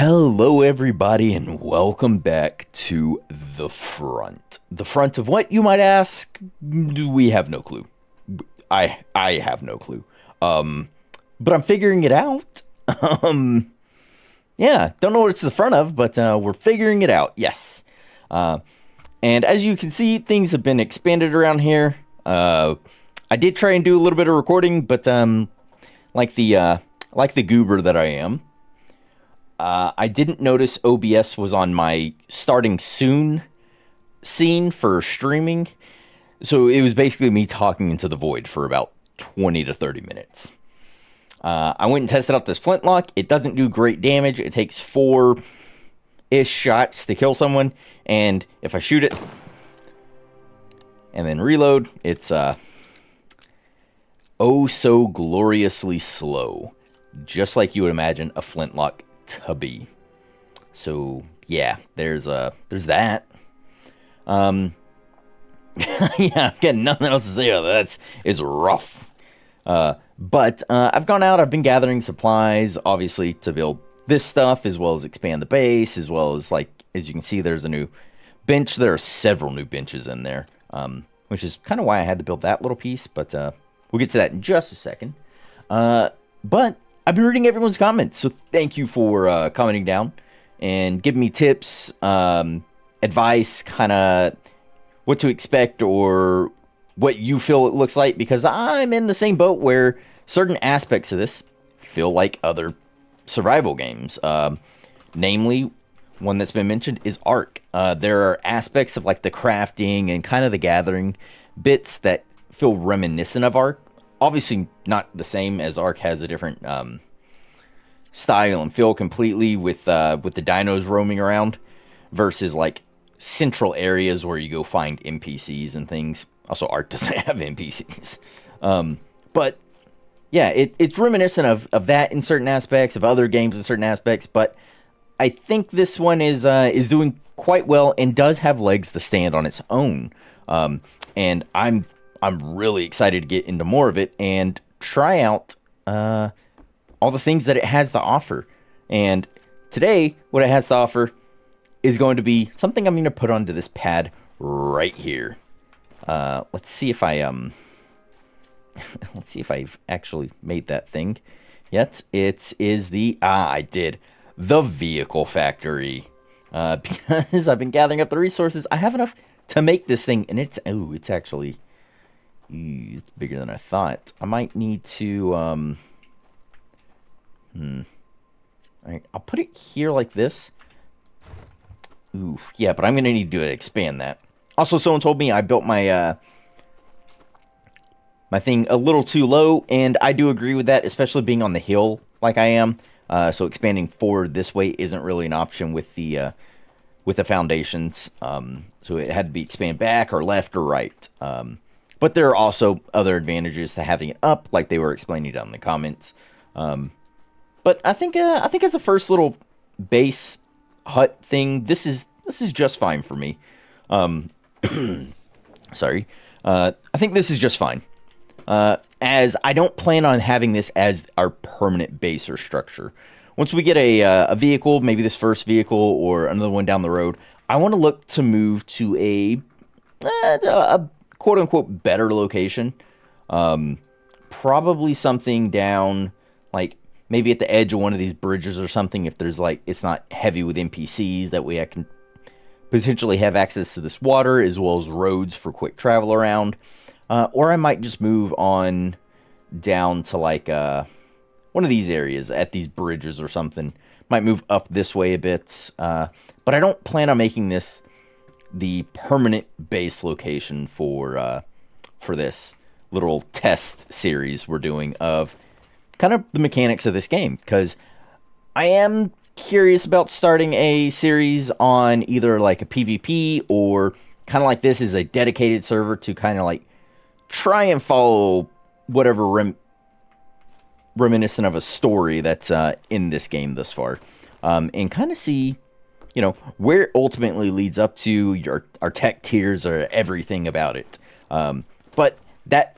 Hello, everybody, and welcome back to The Front. The front of what, you might ask? We have no clue. I have no clue. But I'm figuring it out. Yeah, don't know what it's the front of, but we're figuring it out, yes. And as you can see, things have been expanded around here. I did try and do a little bit of recording, but like the goober that I am, I didn't notice OBS was on my starting soon scene for streaming. So it was basically me talking into the void for about 20 to 30 minutes. I went and tested out this flintlock. It doesn't do great damage. It takes 4-ish shots to kill someone. And if I shoot it and then reload, it's oh so gloriously slow. Just like you would imagine a flintlock to be. So yeah, there's that. Yeah, I've got nothing else to say about that. It's rough. But I've gone out, I've been gathering supplies, obviously, to build this stuff, as well as expand the base, as well as, like, as you can see, there's a new bench. There are several new benches in there, which is kind of why I had to build that little piece, but we'll get to that in just a second. But I've been reading everyone's comments, so thank you for commenting down and giving me tips, advice, kind of what to expect or what you feel it looks like, because I'm in the same boat where certain aspects of this feel like other survival games. Namely, one that's been mentioned is Ark. There are aspects of like the crafting and kind of the gathering bits that feel reminiscent of Ark. Obviously not the same, as Ark has a different style and feel completely with the dinos roaming around versus like central areas where you go find NPCs and things. Also, Ark doesn't have NPCs. But yeah, it's reminiscent of that in certain aspects, of other games in certain aspects, but I think this one is doing quite well and does have legs to stand on its own. And I'm really excited to get into more of it and try out all the things that it has to offer. And today, what it has to offer is going to be something I'm going to put onto this pad right here. Let's see if let's see if I've actually made that thing yet. It is I did the vehicle factory. Because I've been gathering up the resources, I have enough to make this thing, and it's actually it's bigger than I thought. I might need to all right, I'll put it here like this. Oof, yeah, but I'm gonna need to expand that. Also, someone told me I built my my thing a little too low, and I do agree with that, especially being on the hill like I am. So expanding forward this way isn't really an option with the foundations. So it had to be expand back or left or right. But there are also other advantages to having it up, like they were explaining down in the comments. But I think as a first little base hut thing, this is just fine for me. Sorry. I think this is just fine. As I don't plan on having this as our permanent base or structure. Once we get a vehicle, maybe this first vehicle or another one down the road, I want to look to move to a quote-unquote better location. Probably something down, like, maybe at the edge of one of these bridges or something, if there's, like, it's not heavy with NPCs. That way I can potentially have access to this water as well as roads for quick travel around. Or I might just move on down to, like, one of these areas at these bridges or something. Might move up this way a bit. But I don't plan on making this the permanent base location for this little test series we're doing of kind of the mechanics of this game. Because I am curious about starting a series on either like a PvP or kind of like this is a dedicated server to kind of like try and follow whatever reminiscent of a story that's in this game thus far, and kind of see, you know, where it ultimately leads up to. Our tech tiers or everything about it. But that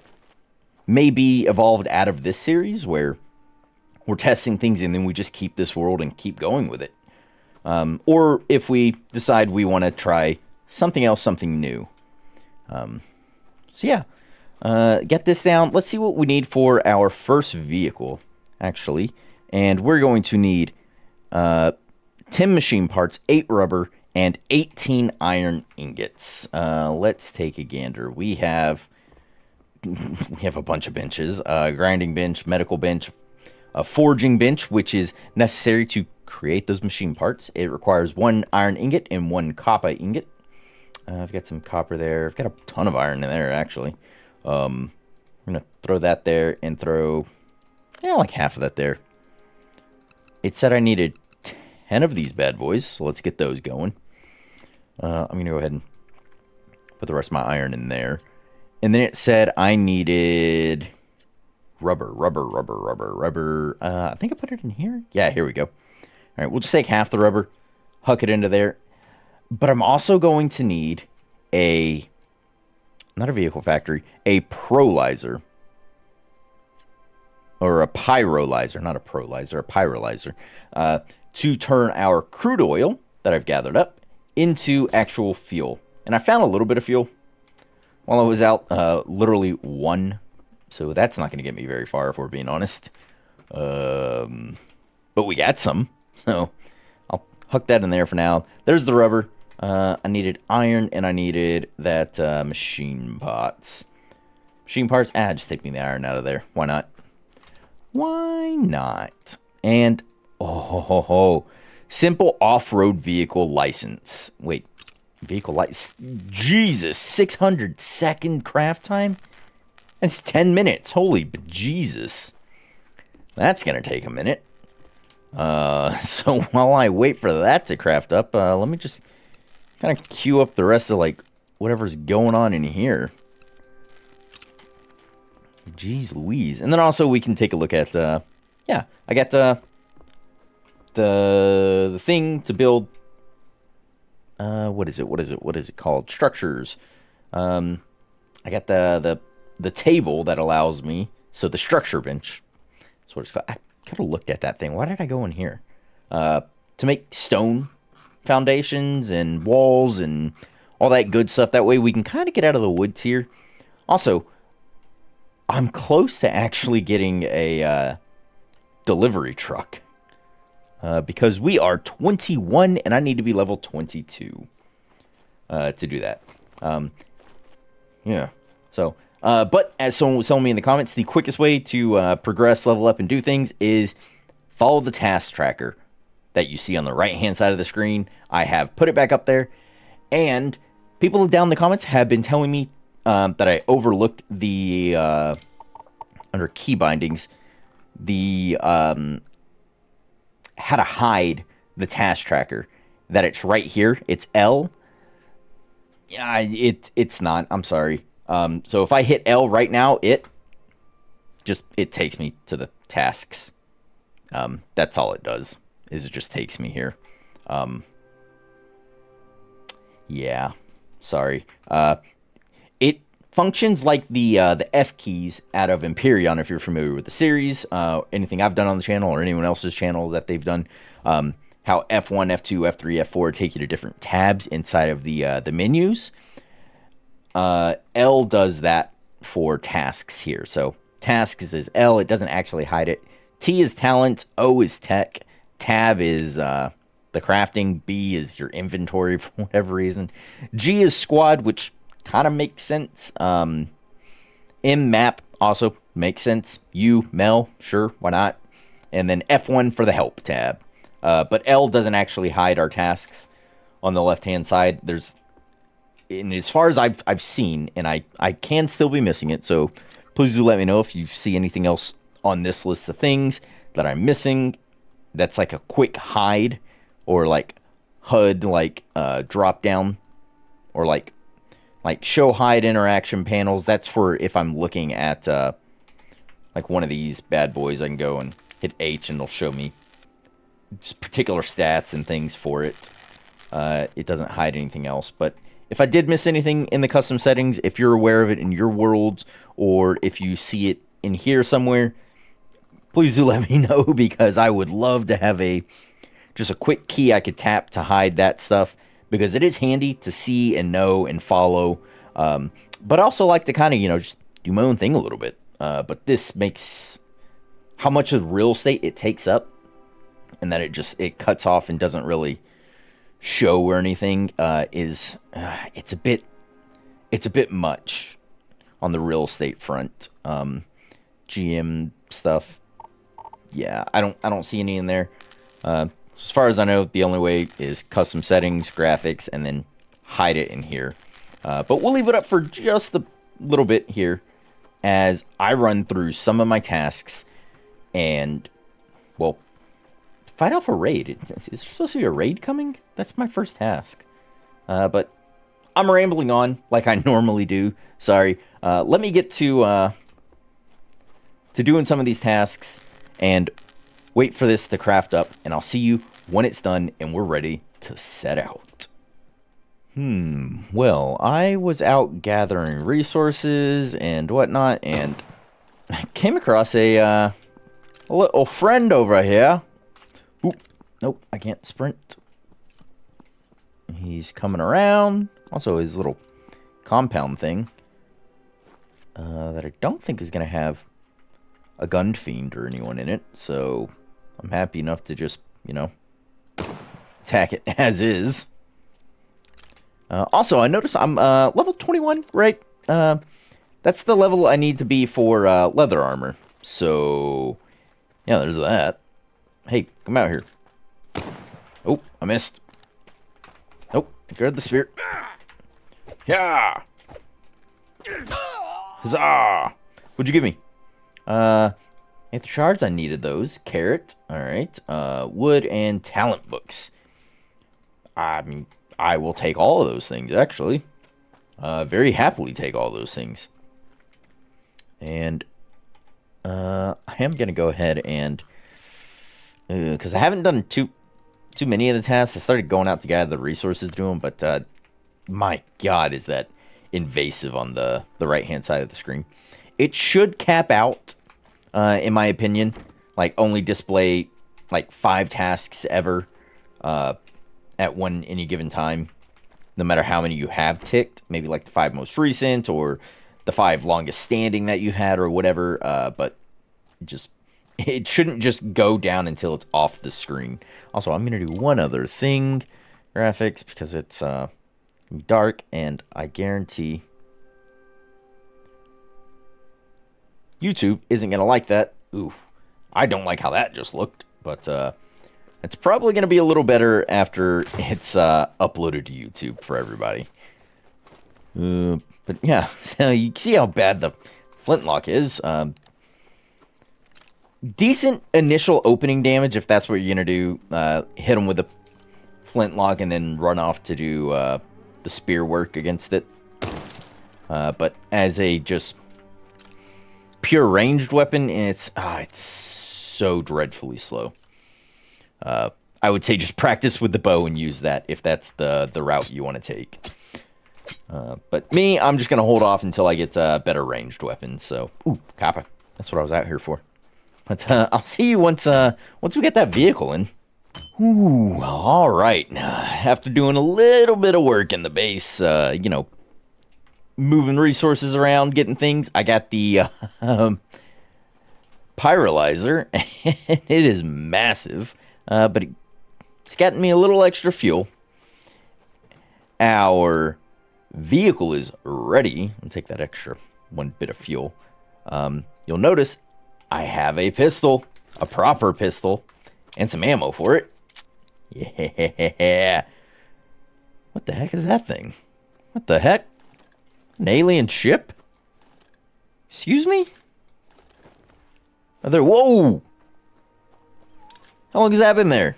may be evolved out of this series where we're testing things and then we just keep this world and keep going with it. or if we decide we want to try something else, something new. So yeah, get this down. Let's see what we need for our first vehicle, actually. And we're going to need 10 machine parts, 8 rubber, and 18 iron ingots. Let's take a gander. We have a bunch of benches. Grinding bench, medical bench, a forging bench, which is necessary to create those machine parts. It requires 1 iron ingot and 1 copper ingot. I've got some copper there. I've got a ton of iron in there, actually. I'm going to throw that there and throw, like half of that there. It said I needed 10 of these bad boys, so let's get those going. I'm going to go ahead and put the rest of my iron in there. And then it said I needed rubber. I think I put it in here. Yeah, here we go. All right, we'll just take half the rubber, huck it into there. But I'm also going to need not a vehicle factory, a prolyzer. Or a pyrolyzer, not a prolyzer, a pyrolyzer. To turn our crude oil that I've gathered up into actual fuel. And I found a little bit of fuel while I was out, literally 1. So that's not going to get me very far, if we're being honest. But we got some. So I'll huck that in there for now. There's the rubber. I needed iron, and I needed that machine parts. Machine parts? Just take me the iron out of there. Why not? Why not? And, simple off-road vehicle license. Wait, vehicle license? Jesus, 600-second craft time? That's 10 minutes. Holy bejesus. That's going to take a minute. So while I wait for that to craft up, let me just kind of queue up the rest of, whatever's going on in here. Jeez Louise. And then also we can take a look at, I got the thing to build, what is it called? Structures. I got the table that allows me, so the structure bench. That's what it's called. I kind of looked at that thing. Why did I go in here? To make stone foundations and walls and all that good stuff. That way we can kind of get out of the woods here. Also, I'm close to actually getting a delivery truck. Because we are 21 and I need to be level 22 to do that. Yeah. So, but as someone was telling me in the comments, the quickest way to progress, level up, and do things is follow the task tracker that you see on the right-hand side of the screen. I have put it back up there. And people down in the comments have been telling me that I overlooked the, under key bindings, the, how to hide the task tracker. That it's right here. It's L. Yeah, it's not. I'm sorry. So if I hit L right now, it takes me to the tasks. That's all it does, is it just takes me here. Yeah, sorry. It functions like the F keys out of Empyrean, if you're familiar with the series. Anything I've done on the channel or anyone else's channel that they've done. How F1, F2, F3, F4 take you to different tabs inside of the menus. L does that for tasks here. So tasks is L. It doesn't actually hide it. T is talent. O is tech. Tab is the crafting. B is your inventory for whatever reason. G is squad, which kind of makes sense. M map also makes sense. U Mel, sure, why not? And then F1 for the help tab. But L doesn't actually hide our tasks on the left-hand side. And as far as I've seen, and I can still be missing it, so please do let me know if you see anything else on this list of things that I'm missing that's like a quick hide or like HUD drop down or like show hide interaction panels. That's for if I'm looking at like one of these bad boys. I can go and hit H and it'll show me particular stats and things for it. It doesn't hide anything else. But if I did miss anything in the custom settings, if you're aware of it in your worlds, or if you see it in here somewhere, please do let me know, because I would love to have a just a quick key I could tap to hide that stuff, because it is handy to see and know and follow. But I also like to kind of, just do my own thing a little bit. But this makes how much of real estate it takes up, and that it cuts off and doesn't really show or anything, it's a bit much on the real estate front. GM stuff, yeah, I don't see any in there. As far as I know, the only way is custom settings, graphics, and then hide it in here. But we'll leave it up for just a little bit here as I run through some of my tasks and, well, fight off a raid. Is there supposed to be a raid coming? That's my first task. But I'm rambling on like I normally do. Sorry. Let me get to doing some of these tasks and wait for this to craft up, and I'll see you when it's done and we're ready to set out. Well, I was out gathering resources and whatnot, and I came across a little friend over here. Oop, nope, I can't sprint. He's coming around. Also, his little compound thing that I don't think is going to have a gun fiend or anyone in it, so I'm happy enough to just, attack it as is. Also, I noticed I'm level 21, right? That's the level I need to be for leather armor. So, yeah, there's that. Hey, come out here. Oh, I missed. Nope, grab the spear. Yeah. Huzzah! What'd you give me? Anther shards, I needed those. Carrot, alright. Wood and talent books. I mean, I will take all of those things, actually. Very happily take all those things. And, I am going to go ahead and, because I haven't done too many of the tasks. I started going out to gather the resources to do them, but, my God, is that invasive on the right-hand side of the screen. It should cap out, in my opinion, like, only display, like, 5 tasks ever, at any given time, no matter how many you have ticked, maybe like the 5 most recent, or the 5 longest standing that you've had, or whatever, but it shouldn't just go down until it's off the screen. Also, I'm going to do one other thing, graphics, because it's dark, and I guarantee YouTube isn't going to like that. Ooh, I don't like how that just looked, but it's probably going to be a little better after it's uploaded to YouTube for everybody. But yeah, so you can see how bad the flintlock is. Decent initial opening damage if that's what you're going to do. Hit them with a flintlock and then run off to do the spear work against it. But as a just pure ranged weapon, it's so dreadfully slow. I would say just practice with the bow and use that if that's the route you want to take. But me, I'm just going to hold off until I get better ranged weapons. So, ooh, copper. That's what I was out here for. But I'll see you once we get that vehicle in. Ooh, all right. After doing a little bit of work in the base, moving resources around, getting things, I got the pyrolyzer. It is massive, but it's gotten me a little extra fuel. Our vehicle is ready. I'll take that extra 1 bit of fuel. You'll notice I have a pistol, a proper pistol, and some ammo for it. Yeah. What the heck is that thing? What the heck? An alien ship? Excuse me? Whoa! How long has that been there?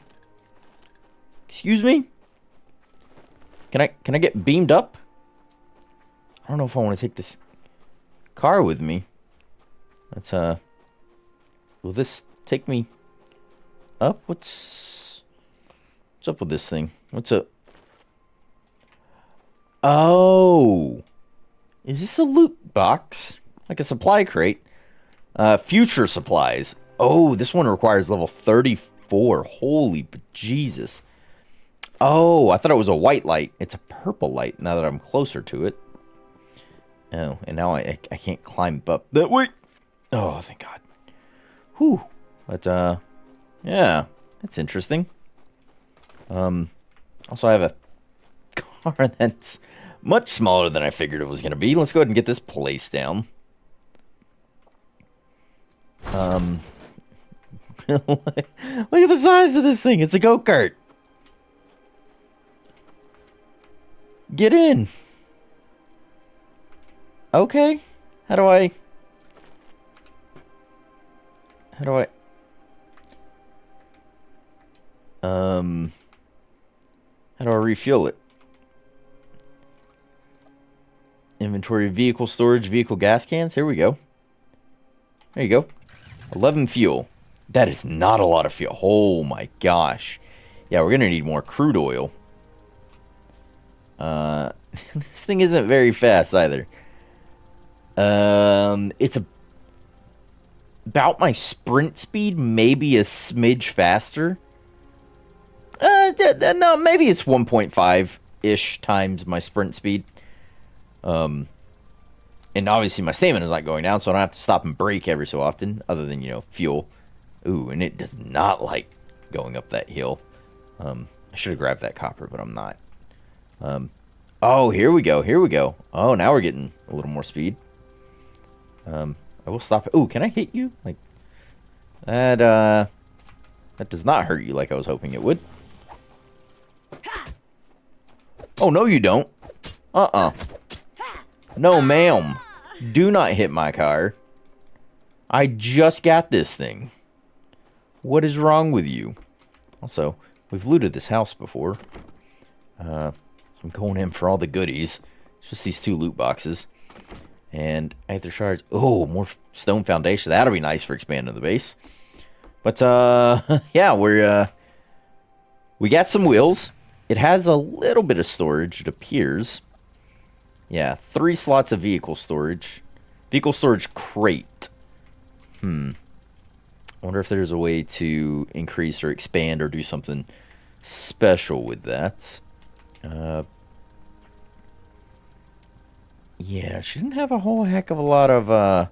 Excuse me? Can I get beamed up? I don't know if I want to take this car with me. Let's will this take me up? What's up with this thing? What's up? Oh. Is this a loot box? Like a supply crate? Future supplies. Oh, this one requires level 30 4. Holy Jesus. Oh, I thought it was a white light. It's a purple light now that I'm closer to it. Oh, and now I can't climb up that way. Oh, thank God. Whew. But, yeah, that's interesting. Also, I have a car that's much smaller than I figured it was going to be. Let's go ahead and get this place down. Look at the size of this thing. It's a go-kart. Get in. Okay. How do I... How do I refuel it? Inventory, vehicle storage, vehicle gas cans. Here we go. There you go. 11 fuel. That is not a lot of fuel. Oh my gosh. Yeah, we're going to need more crude oil. This thing isn't very fast either. It's about my sprint speed, maybe a smidge faster. No, maybe it's 1.5-ish times my sprint speed. And obviously my stamina is not going down, so I don't have to stop and brake every so often, other than, you know, fuel. Ooh, and it does not like going up that hill. I should have grabbed that copper, but I'm not. Oh, here we go, here we go. Oh, now we're getting a little more speed. I will stop. Ooh, can I hit you? Like, that does not hurt you like I was hoping it would. Oh, no, you don't. No, ma'am. Do not hit my car. I just got this thing. What is wrong with you? Also, we've looted this house before. So I'm going in for all the goodies. It's just these 2 loot boxes. And Aether shards. Oh, more stone foundation. That'll be nice for expanding the base. But, yeah, we got some wheels. It has a little bit of storage, it appears. Yeah, 3 slots of vehicle storage. Vehicle storage crate. I wonder if there's a way to increase or expand or do something special with that. Yeah, she didn't have a whole heck of a lot of,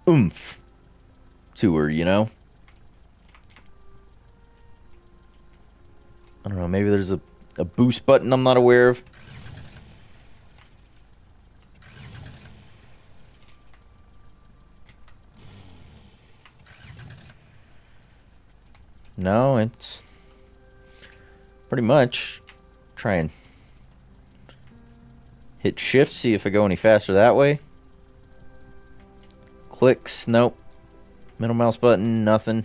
oomph to her, you know? I don't know, maybe there's a boost button I'm not aware of. No, it's pretty much try and hit shift, see if I go any faster that way. Clicks, nope. Middle mouse button, nothing.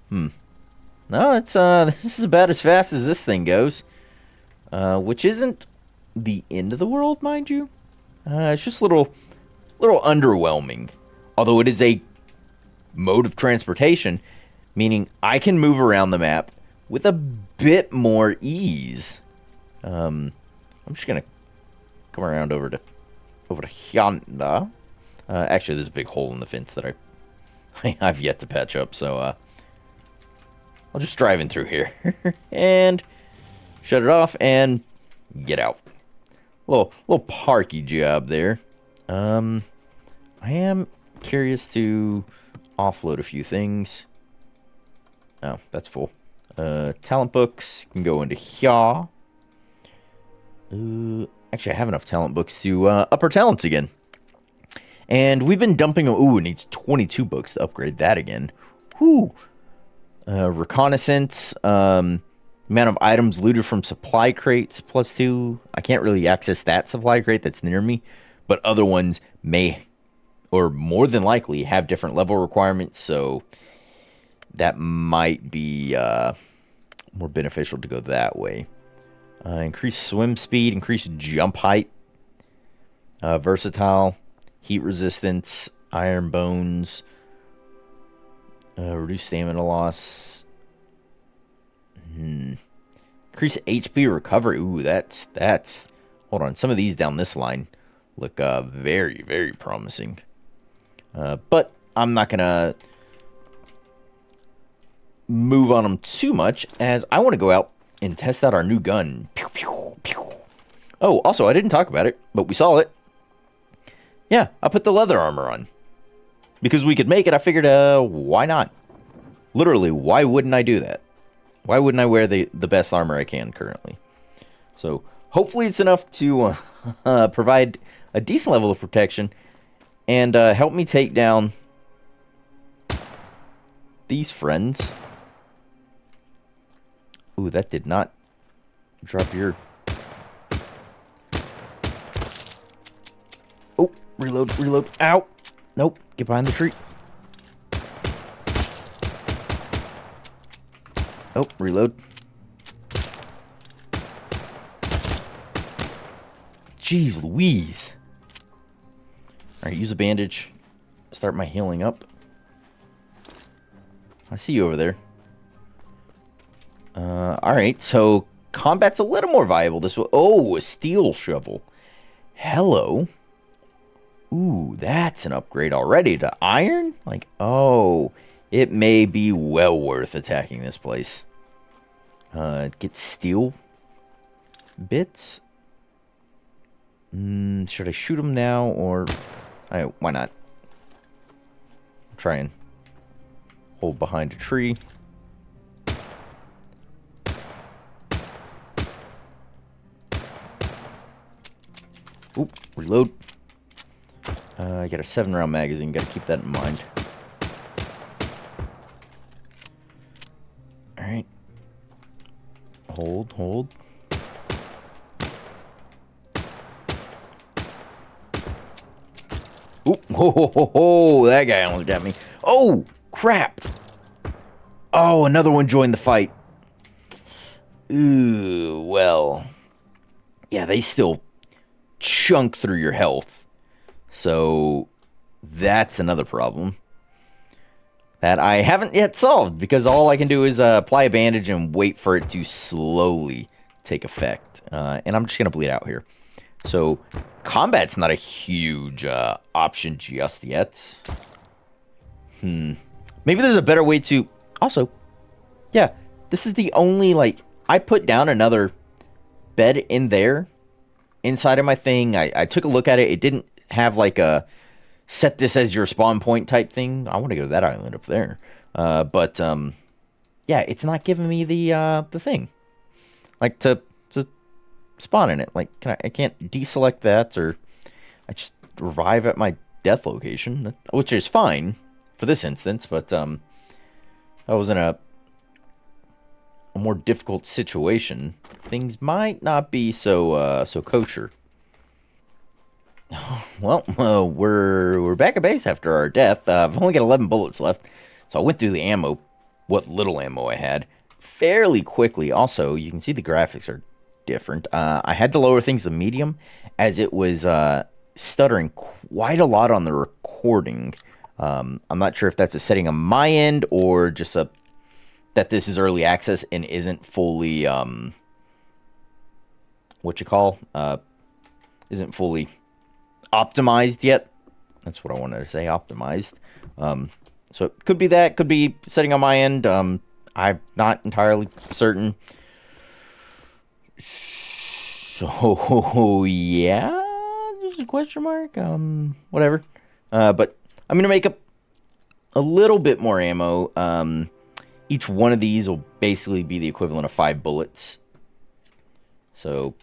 No, it's this is about as fast as this thing goes. Which isn't the end of the world, mind you. It's just a little underwhelming. Although it is a mode of transportation, meaning I can move around the map with a bit more ease. I'm just gonna come around over to Hyanda. Actually, there's a big hole in the fence that I've yet to patch up, so I'll just drive in through here and shut it off and get out. Little parky job there. I am curious to offload a few things. Oh, that's full. Talent books can go into here. Actually, I have enough talent books to up our talents again. And we've been dumping... Ooh, it needs 22 books to upgrade that again. Whew. Reconnaissance. Amount of items looted from supply crates +2. I can't really access that supply crate that's near me. But other ones may, or more than likely, have different level requirements. So that might be more beneficial to go that way. Increase swim speed, increase jump height, versatile, heat resistance, iron bones, reduce stamina loss, increase HP recovery. Ooh, that's. Hold on, some of these down this line look very, very promising. But I'm not gonna move on them too much, as I want to go out and test out our new gun. Pew, pew, pew. Oh, also, I didn't talk about it, but we saw it. Yeah, I put the leather armor on. Because we could make it, I figured, why not? Literally, why wouldn't I do that? Why wouldn't I wear the best armor I can currently? So, hopefully it's enough to provide a decent level of protection and help me take down these friends. Ooh, that did not drop your... Oh, reload, reload. Ow! Nope, get behind the tree. Oh, reload. Jeez Louise. Alright, use a bandage. Start my healing up. I see you over there. Alright, so combat's a little more viable this way. Oh, a steel shovel. Hello. Ooh, that's an upgrade already to iron? Like, oh, it may be well worth attacking this place. Get steel bits. Should I shoot him now or... why not? Try and hold behind a tree. Oop, reload. I got a 7-round magazine. Got to keep that in mind. All right. Hold, hold. Oop, ho, ho, ho, ho. That guy almost got me. Oh, crap. Oh, another one joined the fight. Ooh, well. Yeah, they still chunk through your health. So, that's another problem that I haven't yet solved, because all I can do is apply a bandage and wait for it to slowly take effect. And I'm just going to bleed out here. So, combat's not a huge option just yet. Maybe there's a better way to... Also, yeah, this is the only, like... I put down another bed in there, inside of my thing. I took a look at it. It didn't have, like, a... set this as your spawn point type thing. I want to go to that island up there. But yeah, it's not giving me the thing. Like, to spawn in it. Like, I can't deselect that, or I just arrive at my death location, which is fine for this instance, but I was in a more difficult situation. Things might not be so kosher. Well, we're back at base after our death. I've only got 11 bullets left, so I went through the ammo, what little ammo I had, fairly quickly. Also, you can see the graphics are different. I had to lower things to medium, as it was stuttering quite a lot on the recording. I'm not sure if that's a setting on my end, or just that this is early access and isn't fully, isn't fully optimized yet. That's what I wanted to say, optimized. So it could be that, could be setting on my end. I'm not entirely certain. So yeah, there's a question mark. Whatever. But I'm gonna make up a little bit more ammo. Each one of these will basically be the equivalent of 5 bullets. So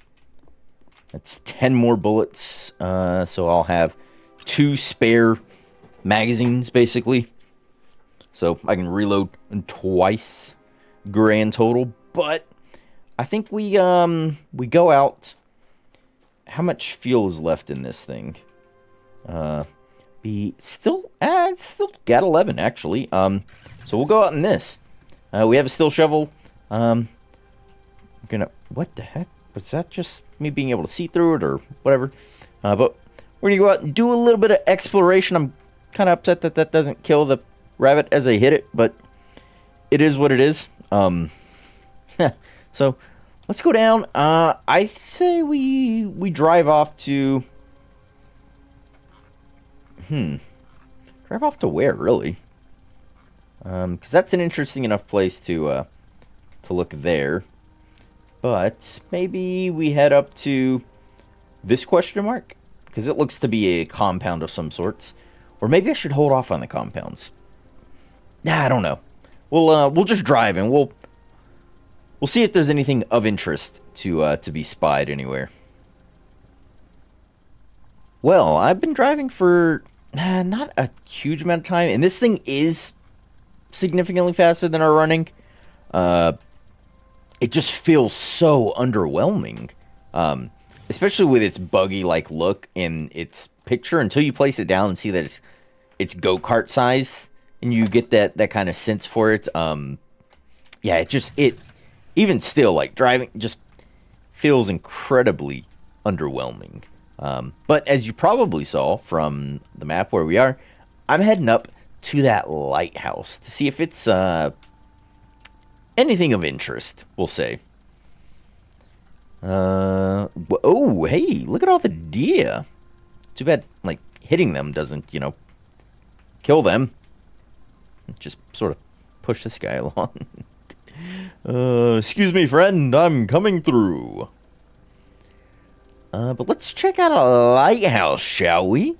that's 10 more bullets. So I'll have 2 spare magazines, basically. So I can reload twice, grand total. But I think we go out. How much fuel is left in this thing? It's still got 11 actually. So we'll go out in this. We have a steel shovel. What the heck? Was that just me being able to see through it, or whatever? But we're gonna go out and do a little bit of exploration. I'm kind of upset that doesn't kill the rabbit as I hit it, but it is what it is. So let's go down. I say we drive off to... Drive off to where, really? Because that's an interesting enough place to look there. But maybe we head up to this question mark? Because it looks to be a compound of some sorts. Or maybe I should hold off on the compounds. Nah, I don't know. We'll just drive and we'll see if there's anything of interest to be spied anywhere. Well, I've been driving for not a huge amount of time, and this thing is significantly faster than our running. It just feels so underwhelming, especially with its buggy-like look in its picture. Until you place it down and see that it's go-kart size, and you get that kind of sense for it. Yeah, it even still, like, driving just feels incredibly underwhelming. But as you probably saw from the map where we are, I'm heading up to that lighthouse to see if it's anything of interest, we'll say. Oh, hey, look at all the deer. Too bad, like, hitting them doesn't, kill them. Just sort of push this guy along. Excuse me, friend, I'm coming through. But let's check out a lighthouse, shall we?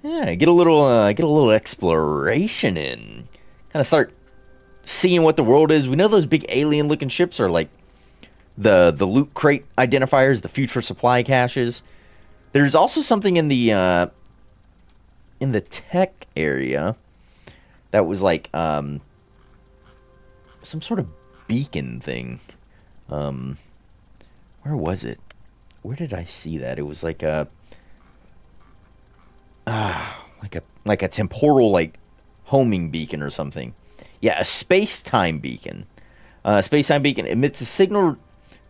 Yeah, get a little exploration in. Kind of start seeing what the world is. We know those big alien-looking ships are like the loot crate identifiers, the future supply caches. There's also something in the tech area that was like some sort of beacon thing. Where was it? Where did I see that? It was like a temporal, like, homing beacon or something. Yeah, a space-time beacon. Space-time beacon emits a signal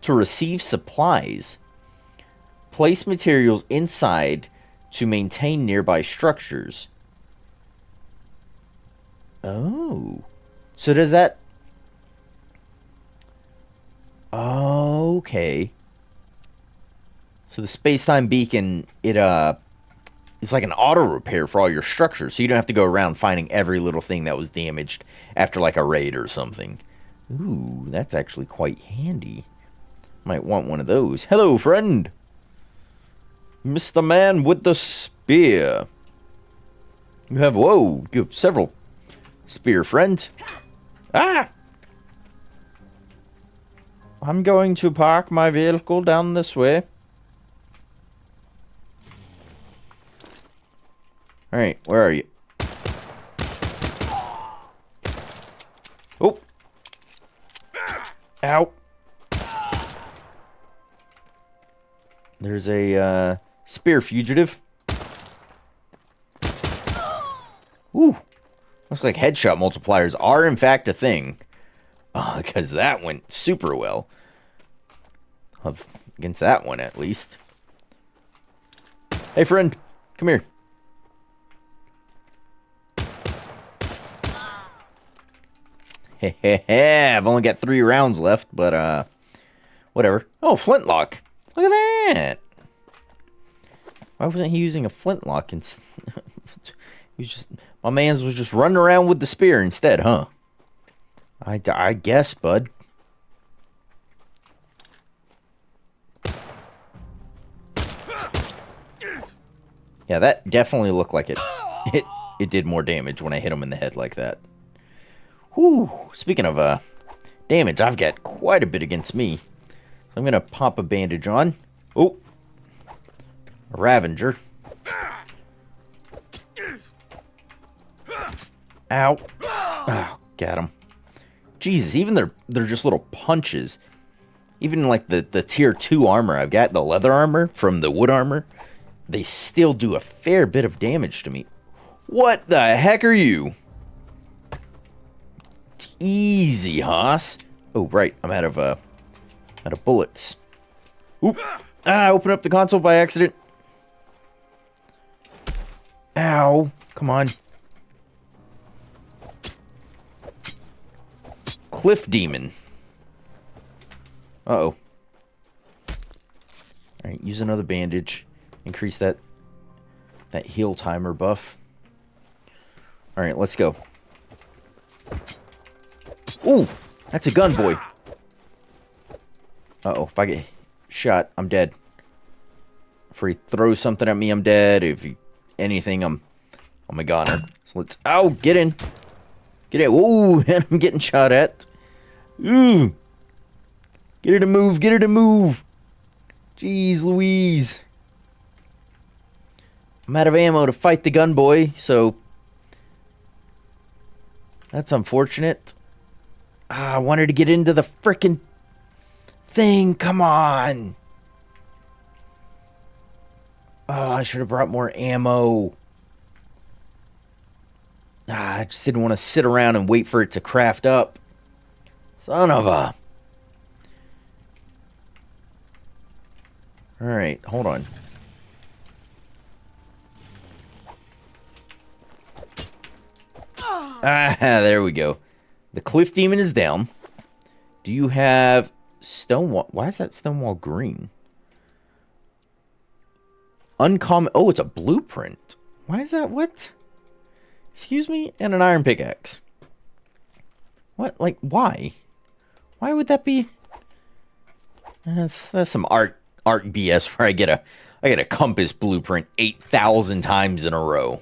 to receive supplies. Place materials inside to maintain nearby structures. Oh. So does that... Okay. So the space-time beacon, it's like an auto repair for all your structures, so you don't have to go around finding every little thing that was damaged after like a raid or something. Ooh, that's actually quite handy. Might want one of those. Hello, friend. Mr. Man with the spear. You have several spear friends. Ah! I'm going to park my vehicle down this way. Alright, where are you? Oh! Ow! There's a, spear fugitive. Ooh! Looks like headshot multipliers are in fact a thing. Because that went super well. Against that one, at least. Hey, friend. Come here. I've only got 3 rounds left, but, whatever. Oh, flintlock. Look at that. Why wasn't he using a flintlock instead? My man's was just running around with the spear instead, huh? I guess, bud. Yeah, that definitely looked like it did more damage when I hit him in the head like that. Whew. Speaking of damage, I've got quite a bit against me. So I'm going to pop a bandage on. Oh. A Ravenger. Ow. Oh, got him. Jesus, even they're just little punches. Even like the tier 2 armor I've got, the leather armor from the wood armor, they still do a fair bit of damage to me. What the heck are you? Easy, Haas. Oh, right. I'm out of bullets. Oop. I opened up the console by accident. Ow. Come on. Cliff Demon. Uh-oh. Alright, use another bandage. Increase that heal timer buff. Alright, let's go. Ooh, that's a gun, boy. Uh-oh, if I get shot, I'm dead. If he throws something at me, I'm dead. If he, anything, I'm a goner. So let's... Ow, get in. Get in. Ooh, and I'm getting shot at. Ooh. Get her to move, get her to move. Jeez Louise. I'm out of ammo to fight the gun boy, so... That's unfortunate. I wanted to get into the frickin' thing. Come on. Oh, I should have brought more ammo. I just didn't want to sit around and wait for it to craft up. Son of a... Alright, hold on. Ah, there we go. The cliff demon is down. Do you have stone wall? Why is that stone wall green? Uncommon. Oh, it's a blueprint. Why is that? What? Excuse me? And an iron pickaxe. What? Like, why? Why would that be? That's some art BS where I get a compass blueprint 8,000 times in a row.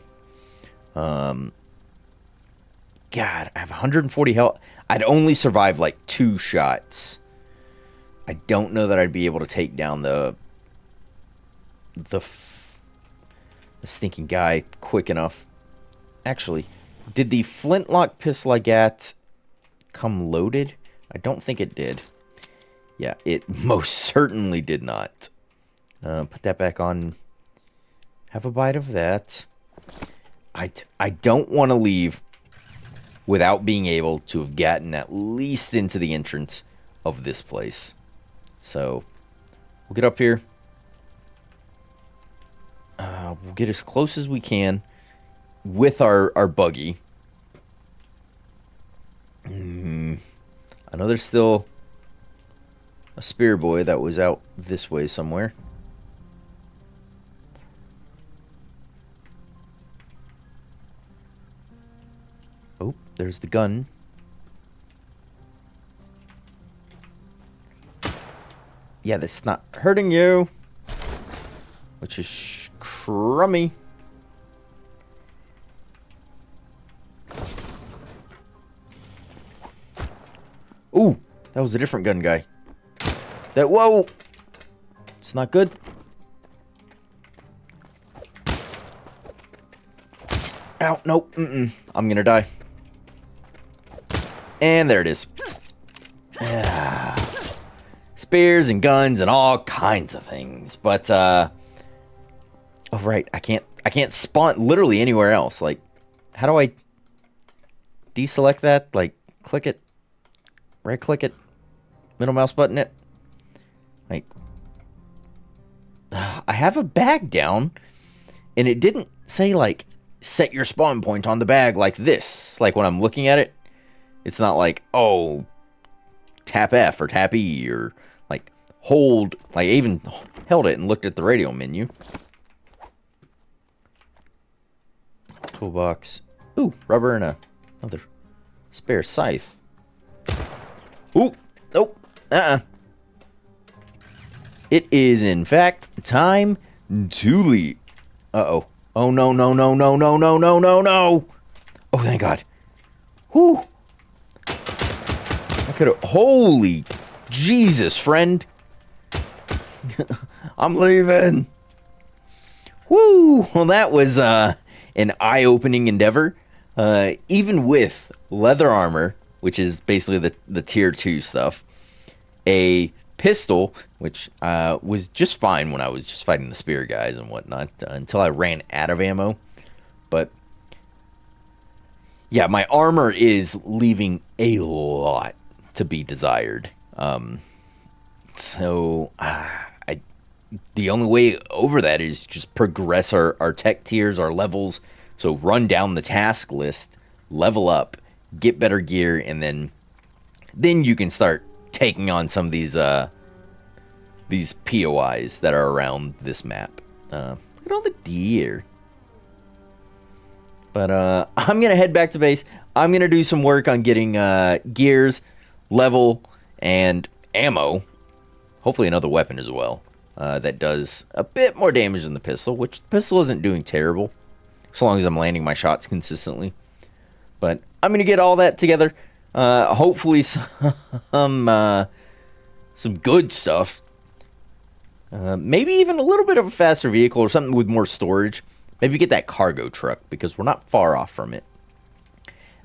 God, I have 140 health. I'd only survive like 2 shots. I don't know that I'd be able to take down the stinking guy quick enough. Actually, did the flintlock pistol I got come loaded? I don't think it did. Yeah, it most certainly did not. Put that back on. Have a bite of that. I don't want to leave without being able to have gotten at least into the entrance of this place. So, we'll get up here. We'll get as close as we can with our buggy. I know there's still a spear boy that was out this way somewhere. Oh, there's the gun. Yeah, that's not hurting you. Which is crummy. Ooh, that was a different gun guy. That, whoa! It's not good. Ow, nope, I'm gonna die. And there it is. Yeah. Spears and guns and all kinds of things. But, oh, right, I can't spawn literally anywhere else. Like, how do I deselect that? Like, click it. Right click it. Middle mouse button it. Like, I have a bag down, and it didn't say, like, set your spawn point on the bag like this. Like, when I'm looking at it, it's not like, oh, tap F or tap E or, like, hold. Like, I even held it and looked at the radio menu. Toolbox. Ooh, rubber and another spare scythe. Ooh, nope. It is, in fact, time to leave. Uh-oh. Oh, no, no, no, no, no, no, no, no, no. Oh, thank God. Whew. I could have... Holy Jesus, friend. I'm leaving. Woo. Well, that was an eye-opening endeavor. Even with leather armor, which is basically the tier 2 stuff, a pistol, which was just fine when I was just fighting the spear guys and whatnot, until I ran out of ammo. But yeah, my armor is leaving a lot to be desired. So the only way over that is just progress our tech tiers, our levels. So run down the task list, level up, get better gear, and then you can start taking on some of these POIs that are around this map. Look at all the deer. But I'm gonna head back to base. I'm going to do some work on getting gears, level, and ammo. Hopefully another weapon as well. That does a bit more damage than the pistol, which the pistol isn't doing terrible. As long as I'm landing my shots consistently. But I'm going to get all that together. Hopefully some good stuff. Maybe even a little bit of a faster vehicle or something with more storage. Maybe get that cargo truck because we're not far off from it.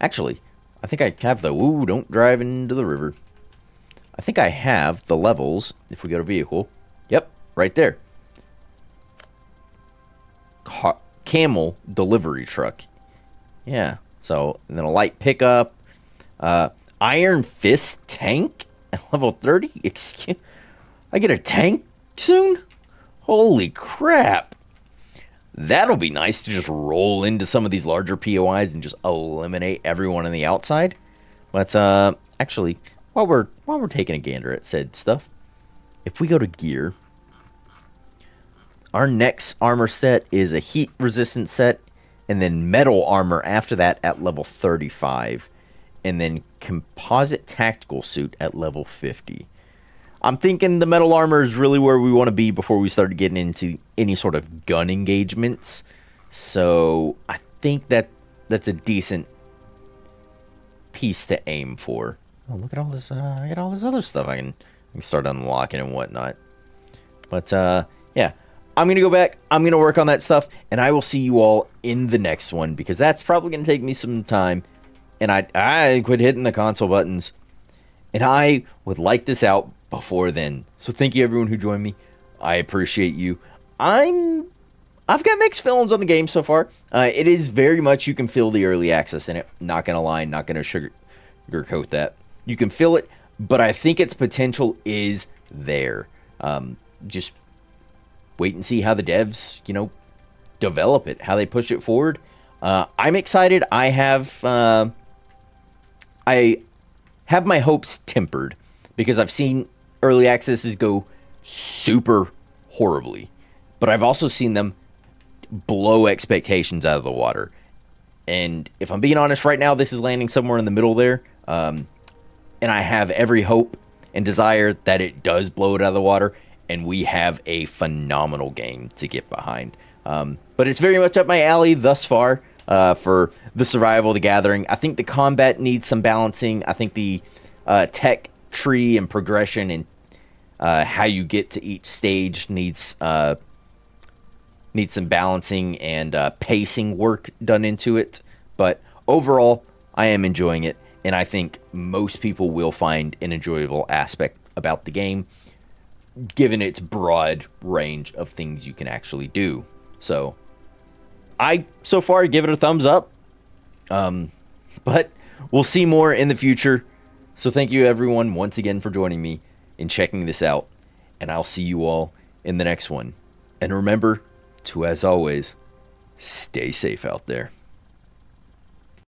Actually, I think I have the... Ooh, don't drive into the river. I think I have the levels if we go to vehicle. Yep, right there. Camel delivery truck. Yeah, so and then a light pickup. Iron Fist tank at level 30. Excuse, I get a tank soon? Holy crap. That'll be nice to just roll into some of these larger POIs and just eliminate everyone on the outside. But actually, while we're taking a gander at said stuff, if we go to gear, our next armor set is a heat resistant set, and then metal armor after that at level 35, and then composite tactical suit at level 50. I'm thinking the metal armor is really where we want to be before we start getting into any sort of gun engagements. So I think that's a decent piece to aim for. Oh, look at all this! I got all this other stuff I can start unlocking and whatnot. But yeah, I'm gonna go back. I'm gonna work on that stuff, and I will see you all in the next one because that's probably gonna take me some time. And I quit hitting the console buttons, and I would like this out before then. So thank you everyone who joined me. I appreciate you. I've got mixed feelings on the game so far. It is very much, you can feel the early access in it. Not gonna lie, not gonna sugarcoat that. You can feel it, but I think its potential is there. Just wait and see how the devs, develop it, how they push it forward. I'm excited. I have my hopes tempered because I've seen early accesses go super horribly, but I've also seen them blow expectations out of the water. And if I'm being honest right now, this is landing somewhere in the middle there. And I have every hope and desire that it does blow it out of the water and we have a phenomenal game to get behind. But it's very much up my alley thus far for the survival, the gathering. I think the combat needs some balancing. I think the tech tree and progression and how you get to each stage needs some balancing and pacing work done into it. But overall, I am enjoying it, and I think most people will find an enjoyable aspect about the game, given its broad range of things you can actually do. So, I, so far, give it a thumbs up. But we'll see more in the future. So thank you, everyone, once again for joining me and checking this out. And I'll see you all in the next one. And remember to, as always, stay safe out there.